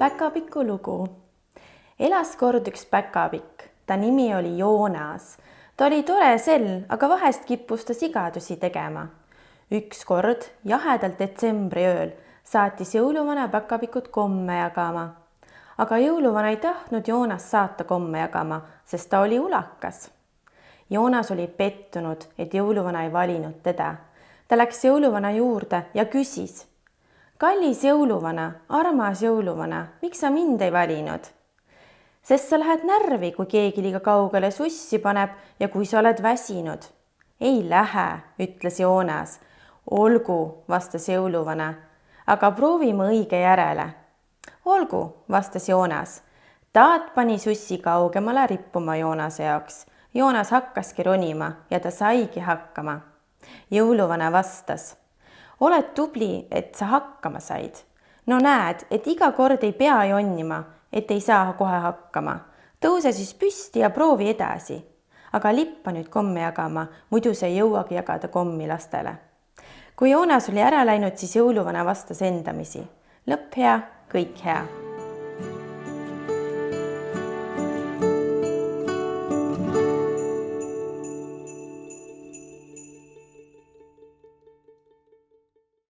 Päkapiku lugu. Elas kord üks päkapikk, ta nimi oli Joonas. Ta oli tore sell, aga vahest kippus ta sigadusi tegema. Ükskord jahedalt detsembri ööl saatis jõuluvana päkapikut komme jagama. Aga jõuluvana ei tahtnud Joonas saata komme jagama, sest ta oli ulakas. Joonas oli pettunud, et jõuluvana ei valinud teda. Ta läks jõuluvana juurde ja küsis: kallis jõuluvana, armas jõuluvana, miks sa mind ei valinud? Sest sa lähed närvi, kui keegi liiga kaugele sussi paneb ja kui sa oled väsinud. Ei lähe, ütles Joonas. Olgu, vastas jõuluvana, aga proovime õige järele. Olgu, vastas Joonas. Taat pani sussi kaugemale rippuma Joonase jaoks. Joonas hakkaski ronima ja ta saigi hakkama. Jõuluvana vastas: oled tubli, et sa hakkama said. No näed, et iga kord ei pea jonnima, et ei saa kohe hakkama. Tõuse siis püsti ja proovi edasi. Aga lippa nüüd komme jagama, muidu sa ei jõuagi jagada kommi lastele. Kui Joonas oli ära läinud, siis jõuluvana vastas endamisi: lõpp hea, kõik hea.